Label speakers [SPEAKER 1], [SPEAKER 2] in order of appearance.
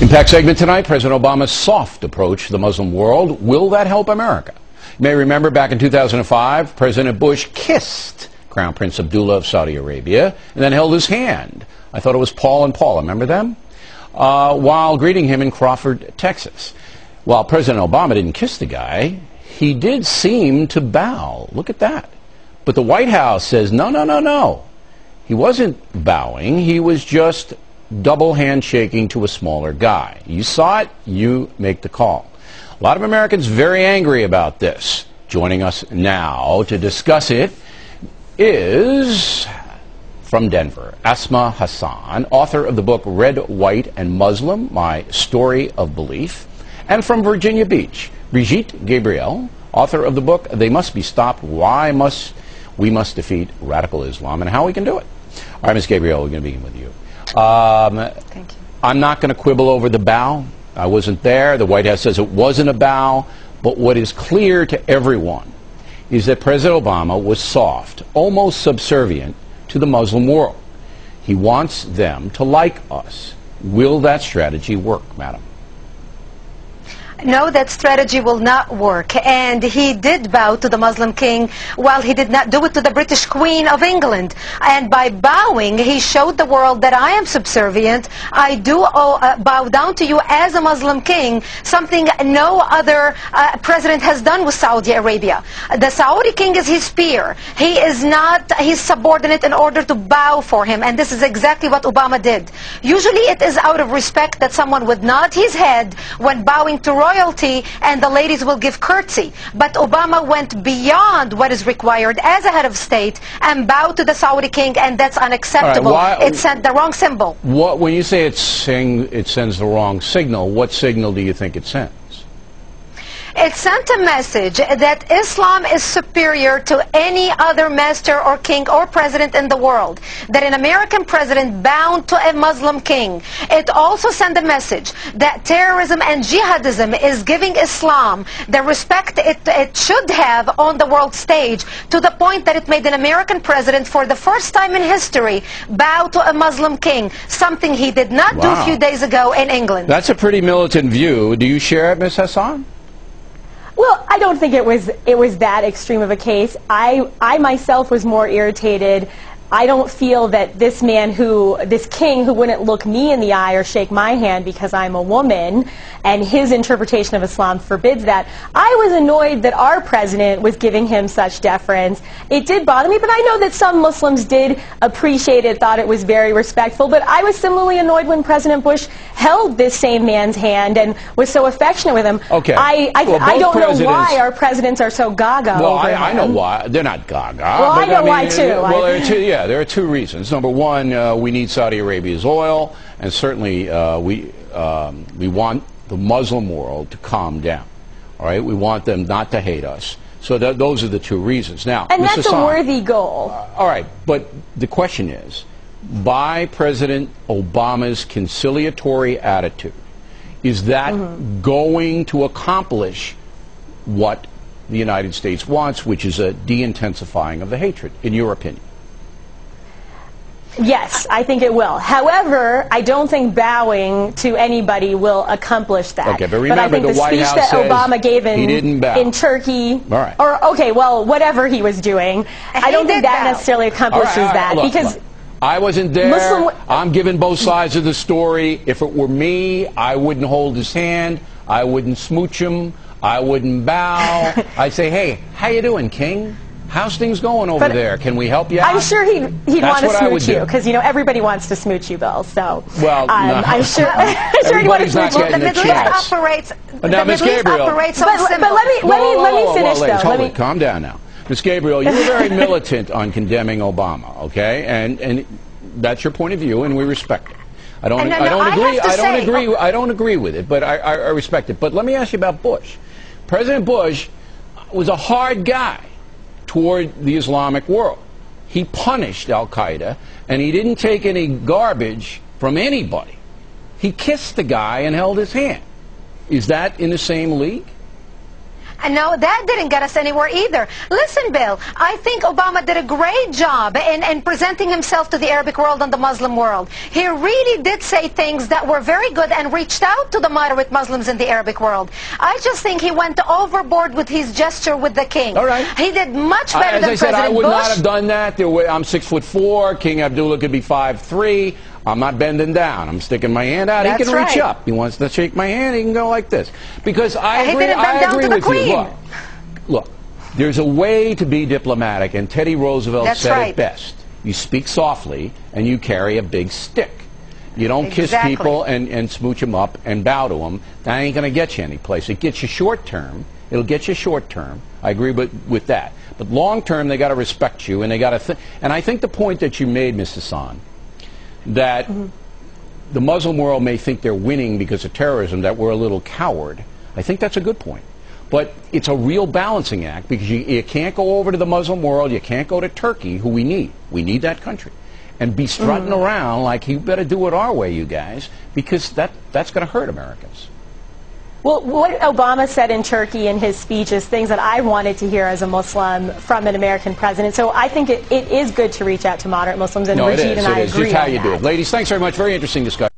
[SPEAKER 1] Impact segment tonight, President Obama's soft approach to the Muslim world. Will that help America? You may remember back in 2005, President Bush kissed Crown Prince Abdullah of Saudi Arabia and then held his hand. I thought it was Paul and Paula, remember them? While greeting him in Crawford, Texas. While President Obama didn't kiss the guy, he did seem to bow. Look at that. But the White House says, no, no, no, no. He wasn't bowing. He was just double handshaking to a smaller guy. You saw it, you make the call. A lot of Americans very angry about this. Joining us now to discuss it is, from Denver, Asma Hassan, author of the book Red, White, and Muslim, My Story of Belief. And from Virginia Beach, Brigitte Gabriel, author of the book They Must Be Stopped, Why We Must Defeat Radical Islam, and How We Can Do It. All right, Ms. Gabriel, we're going to begin with you.
[SPEAKER 2] Thank you.
[SPEAKER 1] I'm not going to quibble over the bow. I wasn't there. The White House says it wasn't a bow. But what is clear to everyone is that President Obama was soft, almost subservient to the Muslim world. He wants them to like us. Will that strategy work, madam?
[SPEAKER 2] No, that strategy will not work. And he did bow to the Muslim king, while he did not do it to the British Queen of England. And by bowing, he showed the world that I am subservient. I do bow down to you as a Muslim king, something no other president has done with Saudi Arabia. The Saudi king is his peer. He is not his subordinate in order to bow for him. And this is exactly what Obama did. Usually it is out of respect that someone would nod his head when bowing to royalty, and the ladies will give curtsy. But Obama went beyond what is required as a head of state and bowed to the Saudi king, and that's unacceptable. It sent the wrong symbol.
[SPEAKER 1] When you say it sends the wrong signal, what signal do you think it sends?
[SPEAKER 2] It sent a message that Islam is superior to any other master or king or president in the world. That an American president bowed to a Muslim king. It also sent a message that terrorism and jihadism is giving Islam the respect it should have on the world stage, to the point that it made an American president, for the first time in history, bow to a Muslim king, something he did not do a few days ago in England.
[SPEAKER 1] That's a pretty militant view. Do you share it, Ms. Hassan?
[SPEAKER 3] Well, I don't think it was that extreme of a case. I myself was more irritated. I don't feel that this king who wouldn't look me in the eye or shake my hand because I'm a woman, and his interpretation of Islam forbids that. I was annoyed that our president was giving him such deference. It did bother me, but I know that some Muslims did appreciate it, thought it was very respectful. But I was similarly annoyed when President Bush held this same man's hand and was so affectionate with him.
[SPEAKER 1] Okay.
[SPEAKER 3] I don't know why our presidents are so gaga.
[SPEAKER 1] Well, I know why. They're not gaga.
[SPEAKER 3] Well, I know why too.
[SPEAKER 1] Well, there are two reasons. Number one, we need Saudi Arabia's oil, and certainly we want the Muslim world to calm down. All right, we want them not to hate us. So those are the two reasons. Now,
[SPEAKER 3] and
[SPEAKER 1] Ms.
[SPEAKER 3] that's
[SPEAKER 1] Hassan,
[SPEAKER 3] a worthy goal.
[SPEAKER 1] All right, but the question is, by President Obama's conciliatory attitude, is that going to accomplish what the United States wants, which is a de-intensifying of the hatred, in your opinion?
[SPEAKER 3] Yes, I think it will. However, I don't think bowing to anybody will accomplish that.
[SPEAKER 1] Okay, but remember,
[SPEAKER 3] I think
[SPEAKER 1] the White
[SPEAKER 3] speech
[SPEAKER 1] House
[SPEAKER 3] that
[SPEAKER 1] says
[SPEAKER 3] Obama gave
[SPEAKER 1] he didn't bow.
[SPEAKER 3] in Turkey,
[SPEAKER 1] all right,
[SPEAKER 3] or okay, well, whatever he was doing, I don't think that necessarily accomplishes that. Because
[SPEAKER 1] I wasn't there. I'm giving both sides of the story. If it were me, I wouldn't hold his hand. I wouldn't smooch him. I wouldn't bow. I'd say, hey, how you doing, King? How's things going over there? Can we help you out?
[SPEAKER 3] I'm sure he'd want to smooch you, because everybody wants to smooch you, Bill. So
[SPEAKER 1] well,
[SPEAKER 3] I'm sure he'd want to smooch you.
[SPEAKER 2] The Middle East operates.
[SPEAKER 1] Now, Ms. Gabriel,
[SPEAKER 3] but let me finish though.
[SPEAKER 1] Calm down now, Ms. Gabriel. You were very militant on condemning Obama, okay, and that's your point of view, and we respect it. I don't agree with it, but I respect it. But let me ask you about Bush. President Bush was a hard guy toward the Islamic world. He punished Al-Qaeda, and he didn't take any garbage from anybody. He kissed the guy and held his hand. Is that in the same league?
[SPEAKER 2] No, that didn't get us anywhere either. Listen, Bill, I think Obama did a great job in presenting himself to the Arabic world and the Muslim world. He really did say things that were very good and reached out to the moderate Muslims in the Arabic world. I just think he went overboard with his gesture with the king.
[SPEAKER 1] All right.
[SPEAKER 2] He did much better than
[SPEAKER 1] As I said,
[SPEAKER 2] President
[SPEAKER 1] I would
[SPEAKER 2] Bush.
[SPEAKER 1] not have done that. I'm 6'4". King Abdullah could be 5'3". I'm not bending down. I'm sticking my hand out.
[SPEAKER 2] That's
[SPEAKER 1] he can reach
[SPEAKER 2] right.
[SPEAKER 1] up. He wants to shake my hand. He can go like this. Because I
[SPEAKER 2] He
[SPEAKER 1] agree,
[SPEAKER 2] didn't bend down to the
[SPEAKER 1] with
[SPEAKER 2] Queen.
[SPEAKER 1] you. Look, there's a way to be diplomatic, and Teddy Roosevelt
[SPEAKER 2] That's
[SPEAKER 1] said
[SPEAKER 2] right.
[SPEAKER 1] it best. You speak softly, and you carry a big stick. You don't kiss
[SPEAKER 2] Exactly.
[SPEAKER 1] people and smooch them up and bow to them. That ain't going to get you anyplace. It gets you short term. It'll get you short term. I agree with that. But long term, they got to respect you, and they got to. And I think the point that you made, Mr. San, that the Muslim world may think they're winning because of terrorism, that we're a little coward. I think that's a good point. But it's a real balancing act, because you can't go over to the Muslim world, you can't go to Turkey, who we need. We need that country. And be strutting around like, you better do it our way, you guys, because that's going to hurt Americans.
[SPEAKER 3] Well, what Obama said in Turkey in his speech is things that I wanted to hear as a Muslim from an American president. So I think it is good to reach out to moderate Muslims, and Rajid and I agree on that.
[SPEAKER 1] It's just how you do it. Ladies, thanks very much. Very interesting discussion.